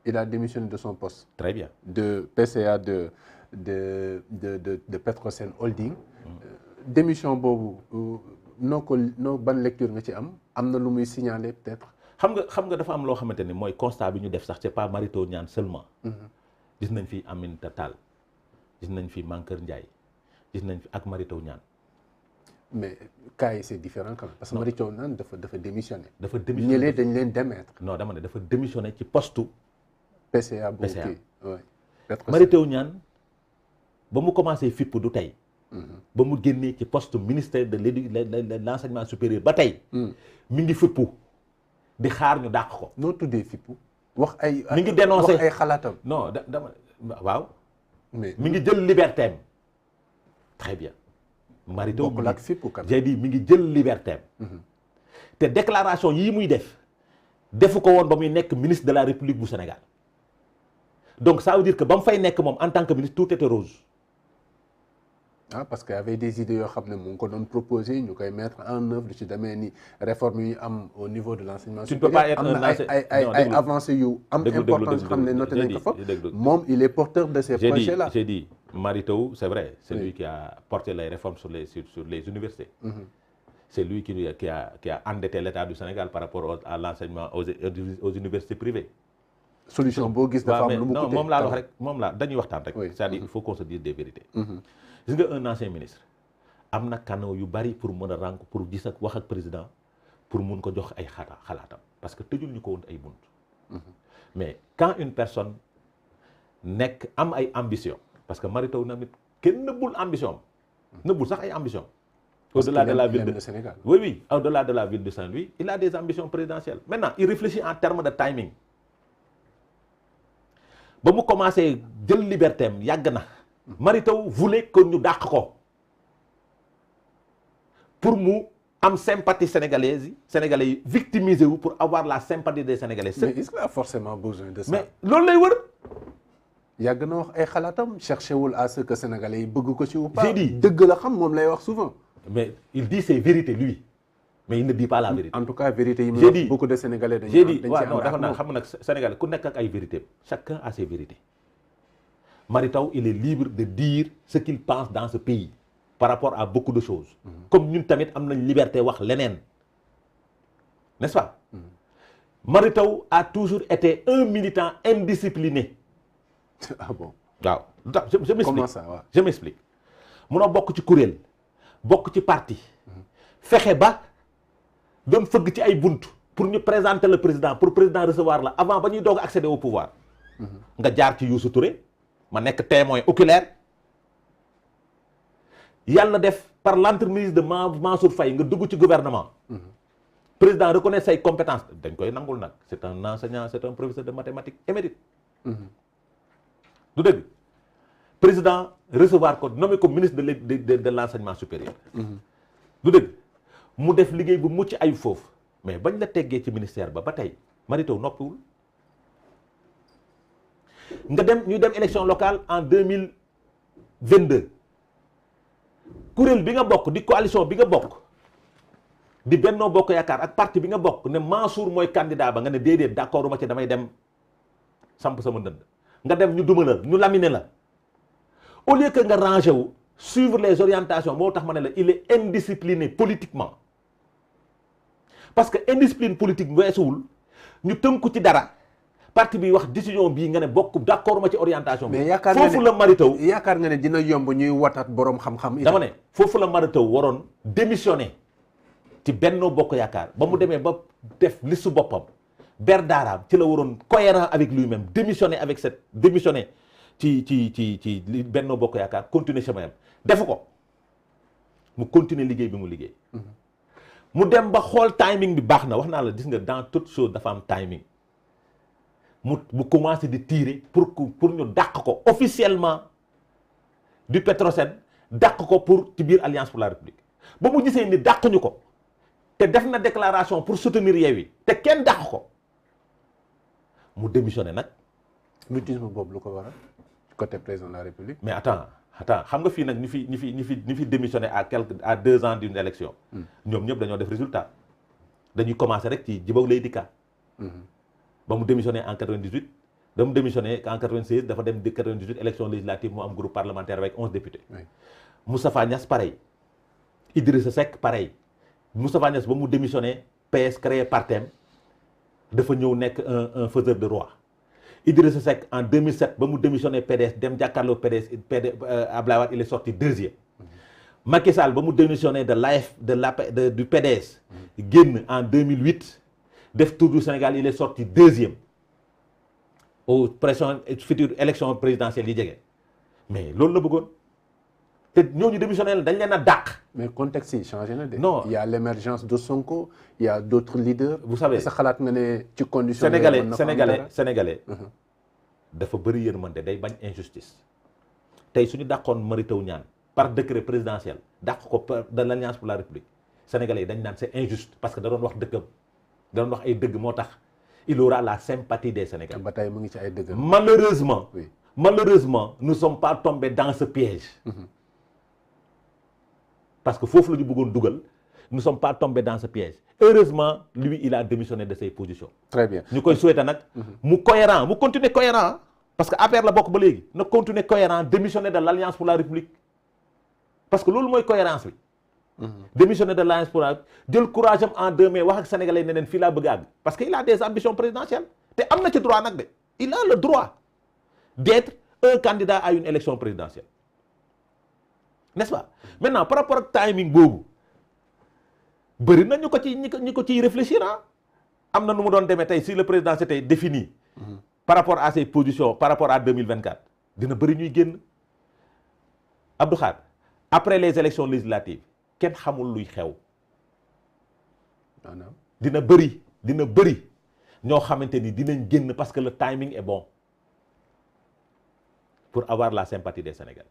il a démissionné de son poste. Très bien. De PCA de Petrosen Holding. Démission boobu noo ban lecture nga ci am na lu muy signaler peut-être. xam nga dafa am loo xamante ni mooy constat bi ñu def sax c'est pas Mary Teuw Niane seulement. gis nañ fi Aminata Tall gis nañ fi Mankeur Ndiaye gis nañ fi ak Mary Teuw Niane. mais cas yi c'est différent quand même parce que Mary Teuw Niane dafa démissionné. dafa démissionné ñëlee dañ leen démettre. non dama ne dafa démissionné ci poste. PCA boobu kii Mary Teuw Niane ba mu commencé fipp du tey. ba mu génnee ci poste ministère de l'enseignement supérieur ba tey. mi ngi fippu di xaar ñu dàq ko. noo tuddee fippu. wax ay mi ngi dénoncé wax ay xalaatam. non dama waaw. mais mi ngi jël liberté am. très bien. Mary Teuw bokkul ak fippu quand même. j'ai dit mi ngi jël liberté am. te déclaration yii muy defu ko woon ba muy nekk ministre de la République bu Sénégal. donc ça veut dire que ba mu fay nekk moom en tant que ministre tout était rose. parce que y avait des idées yoo xam ne mu ngi ko doon proposé ñu koy mettre en œuvre lu ci demee ni réforme yu am au niveau de l'enseignement supérieur. am na ay avancées yu am importance xam ne noté nañ ko fa. moom il est porteur de ces projets là. j'ai dit Mary Teuw c'est vrai c'est lui qui a porté les réformes sur les universités. C'est lui qui a endetté l'État du Sénégal par rapport à l'enseignement aux universités privées. Solution boo gis dafa am lu mu non moom laa wax rek moom laa dañuy waxtaan rek. c'est-à-dire il faut qu'on se dise des vérités. gis nga un ancien ministre am na canaux yu bari pour mën a rànk pour gis ak wax ak président pour mun ko jox ay xalaatam parce que tëjul ñu ko woon ay bunt. mais quand une personne nekk am ay ambition parce que Mary Teuw Niane kenn nëbbul ambition nëbbul sax ay ambition au-delà de la ville de Sénégal. oui au-delà de la ville de Saint-Louis il a des ambitions présidentielles maintenant il réfléchit en termes de timing ba mu commencé jël liberté am yàgg na. Mary Teuw voulait que ñu dàq ko pour mu am sympathie sénégalais yi victimiser wu pour avoir la sympathie des Sénégalais. mais est-ce qu'il a forcément besoin de ça. mais loolu lay wër. yàgg na wax ay xalaatam cherché wul à ce que sénégalais yi bëgg ko ci ou pas. j'ai dit dëgg la xam moom lay wax souvent. mais il dit ses vérités lui mais il ne dit pas la vérité. en tout cas vérité yi mu j'ai wax dit beaucoup de sénégalais dañu j'ai dit waaw non dafa naa xam nag sénégalais ku nekk ak ay vérités chacun a ses vérités. Mary Teuw il est libre de dire ce qu'il pense dans ce pays par rapport à beaucoup de choses. comme ñun tamit am nañ liberté wax leneen n'est-ce pas. Mary Teuw a toujours été un militant indiscipliné. ah bon waaw lu tax je m'explique. comment ça waaw je m'explique. munoo bokk ci kuréel bokk ci parti fexe ba doon fëgg ci ay bunt pour ñu présenter le président pour président recevoir la avant ba ñuy doog accéder au pouvoir. nga jaar ci Youssou Touré. ma nekk témoin oculaire yàlla def par l'entremise de Mansour Faye nga dugg ci gouvernement. président reconnaît say compétences dañ koy nangul nag c'est un enseignant c'est un professeur de mathématiques émérite. du dëgg président recevoir ko nommé ko ministre de l'enseignement supérieur. du dëgg mu def liggéey bu mucc ay foofu mais bañ la teggee ci ministère ba tey Mary Teuw noppiwul. ñuy dem élection locale en 2022 kuréel bi nga bokk di coalition bi nga bokk di Benno Bokk Yaakaar ak parti bi nga bokk ne Mansour mooy candidat ba nga ne déedéet d'accord ma ci damay dem samp sama ndënd nga dem ñu duma la ñu laminer la au lieu que nga rangé wu suivre les orientations moo tax ma ne la il est indiscipliné politiquement parce que indiscipline politique weesuwul ñu tënku ci dara. parti bi wax décision bii nga ne bokk d'accord ma ci orientation bi. mais yaakaar nga ne foofu la Mary Teuw yaakaar nga ne dina yomb ñuy watat borom xam-xam. dama ne foofu la Mary Teuw waroon démissionner ci Benno Bokk Yaakaar ba mu demee ba def liste boppam ber daaraam ci la waroon cohérent avec lui-même démissionner ci Benno Bokk Yaakaar continuer chemin am defu ko mu continuer liggéey bi mu liggéey. mu dem ba xool timing bi baax na wax naa la gis nga dans toute chose dafa am timing. mu commencé di tirer pour ñu dàq ko officiellement du Petrosen dàq ko pour ci biir Alliance pour la République ba mu gisee ni dàquñu ko te def na déclaration pour soutenir Yewwi te kenn dàq ko mu démissionné nag. mutisme boobu lu ko waral côté président de la République. mais attends xam nga fii nag ñi fi démissionné à 2 ans d'une élection. ñoom ñëpp dañoo def résultat dañuy commencé rek ci Djibo Leyti Ka. ba mu démissionné en 98 dama démissionné en 96 dafa dem 98 élection législative mu am groupe parlementaire avec 11 députés. Oui. Moustapha Niasse pareil. Idrissa Seck pareil. Moustapha Niasse ba mu démissionné PS créé partem dafa ñëw nekk un faiseur de roi. Idrissa Seck en 2007 ba mu démissionné PDS dem jàkkaarloo PDS Abdoulaye Wade il est sorti deuxième. Macky Sall ba mu démissionné du PDS. génn en 2008 def tour du Sénégal il est sorti deuxième. aux pression future élection présidentielle yi jege mais loolu la bëggoon te ñooñu démissionné dañ leen a dàq. mais contexte yi changé na de. non il y a l'émergence de Sonko il y a d'autres leaders. vous savez sa xalaat nga ne ci condition. sénégalais dafa bëri yërmande day bañ injustice. tey suñu dàqoon Mary Teuw Niane par décret présidentiel dàq ko de l'Alliance pour la République sénégalais yi dañ naan c'est injuste parce que da doon wax dëggam da doon wax ay dëgg moo tax. il aura la sympathie des Sénégalais. ba tey mu ngi ci ay dëgg. malheureusement nous ne sommes pas tombés dans ce piège. parce que foofu la ñu bëggoon dugal nous ne sommes pas tombés dans ce piège. heureusement lui il a démissionné de ses positions. très bien ñu koy souhaiter nag. mu cohérent mu continuer cohérent parce que APR la bokk ba léegi na continuer cohérent démissionner de l'Alliance pour la République parce que loolu mooy cohérence bi. démissionner de l'Alliance pour la jël courage am en deux mains wax ak sénégalais ne leen fii laa bëgg a àgg parce que il a des ambitions présidentielles te am na ci droit nag de il a le droit d'être un candidat à une élection présidentielle n'est-ce pas maintenant par rapport ak timing boobu bëri na ñu ko ciy réfléchir am na nu mu doon demee tey si le président s'était défini par rapport à ses positions par rapport à 2024 dina bëri ñuy génn Abdou Khadre après les élections législatives kenn xamul luy xew dina bëri ñoo xamante ni dinañ génn parce que le timing est bon pour avoir la sympathie des Sénégalais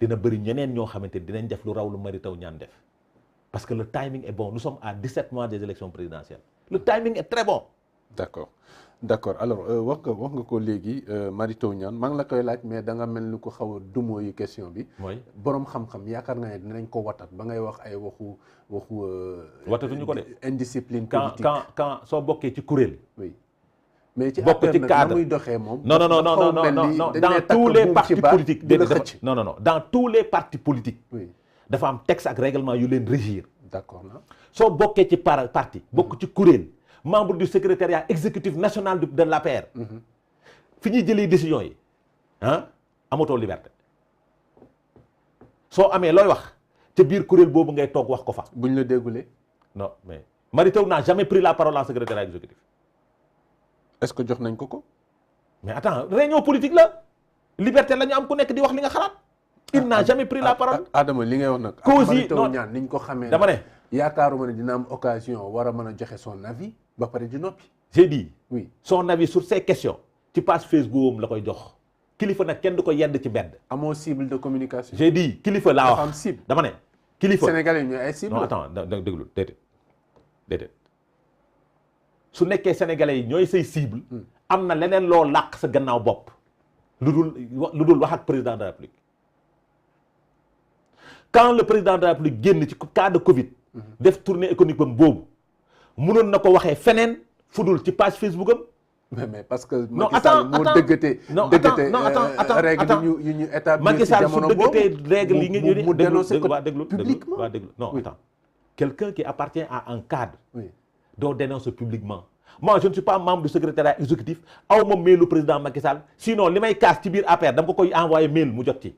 dina bëri ñeneen ñoo xamante ni dinañ def lu raw lu Mary Teuw Niane def parce que le timing est bon nous sommes à 17 mois des élections présidentielles le timing est très bon. D'accord alors wax nga ko léegi Mary Teuw Niane maa ngi la koy laaj mais da nga mel ni ko xaw a dumoo yi question bi. mooy boroom xam-xam yaakaar nga ne dinañ ko watat ba ngay wax ay waxu. watatuñu ko de. indiscipline politique quand soo bokkee ci kuréel. oui mais ci bokk ci cadre na muy doxee moom. non dans tous les partis politiques dans tous les partis politiques. oui dafa am texte ak règlement yu leen régir. d'accord na soo bokkee ci parti bokk ci kuréel. membre du secrétariat exécutif national de l'APR. fi ñuy jëlee décision yi amatoo liberté soo amee looy wax ca biir kuréel boobu ngay toog wax ko fa. buñ la déggulee. non mais Mary Teuw n'a jamais pris la parole en secrétariat exécutif. est-ce que jox nañ ko. mais attends réunion politique la liberté la ñu am ku nekk di wax li nga xalaat. il n'a jamais pris la parole. Adama li ngay wax nag. cause Mary Teuw Niane niñ ko xamee. dama ne yaakaaruma ne dina am occasion war a mën a joxe son avis ba pare di noppi. j'ai dit oui son avis sur ces questions ci page Facebook am la koy jox kilifa nag kenn du ko yedd ci mbedd. amoo cible de communication. j'ai dit kilifa laa wax dafa am cible. dama ne kilifa Sénégalais yi ñooy ay cible. non attends déglu déedéet su nekkee sénégalais yi ñooy say cible. am na leneen loo làq sa gannaaw bopp lu dul wax ak président de la République quand le président de la République génn ci cas de Covid. def tournée économique bam boobu mënoon na ko waxee feneen fudul ci page Facebook am. mais parce que. non Macky Sall moo dëggate. règle yu ñu établir ci jamono boobu Macky Sall su dëggatee règle yi nga mu dénoncé ko déglu publiquement non attends quelqu'un qui appartient à un cadre. oui doo dénoncer publiquement. moi je ne suis pas membre du secrétariat exécutif aw ma mailu président Macky Sall sinon li may kaas ci biir APR dama ko koy envoyé mail mu jot ci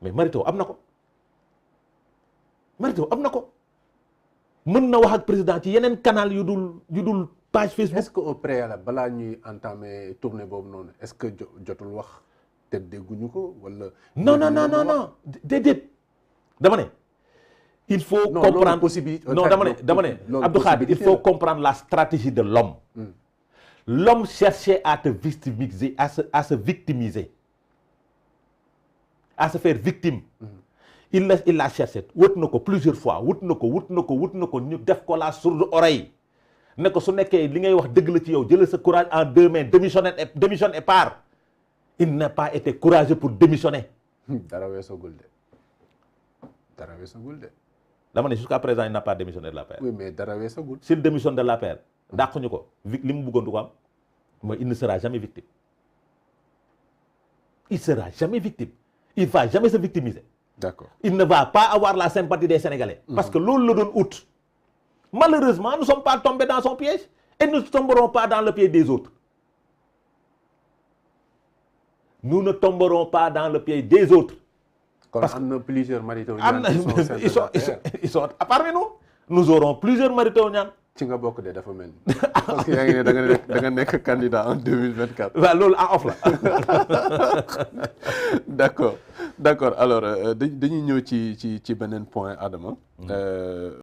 mais Mary Teuw am na ko mën na wax ak président ci yeneen canal yu dul page Facebook. est-ce que au préalable balaa ñuy entamer tournée boobu noonu est-ce que jotul wax te dégguñu ko wala. non déedéet dama ne. il faut comprendre non dama ne Abdou Khadre il faut comprendre la stratégie de l'homme. L'homme cherchait à te victimiser à se victimiser à se faire victime. il l'a cherché wut na ko plusieurs fois wut na ko ñu def ko la sourde oreille ne ko su nekkee li ngay wax dëgg la ci yow jëlee sa courage en deux mains démissionne et part. il n'a pas été courageux pour démissionner. dara weesagul de. dama ne jusqu'à présent il n'a pas démissionné de l'APR. oui mais dara weesagul. s'il démissionne de l'APR dàquñu ko li mu bëggoon du ko am. mooy il ne sera jamais victime. Il sera jamais victime. Il va jamais se victimiser. D'accord. Il ne va pas avoir la sympathie des Sénégalais. Parce que loolu la doon ut. Malheureusement, nous ne sommes pas tombés dans son piège et nous ne tomberons pas dans le piège des autres. Nous ne tomberons pas dans le piège des autres. Parce qu'il y a plusieurs Mauritaniens ils sont parmi nous. Nous aurons plusieurs Mauritaniens. ci nga bokk de dafa mel ni parce que yaa ngi ne da nga nekk candidat en 2024. waaw loolu en off la. d'accord alors dañuy ñëw ci beneen point Adama.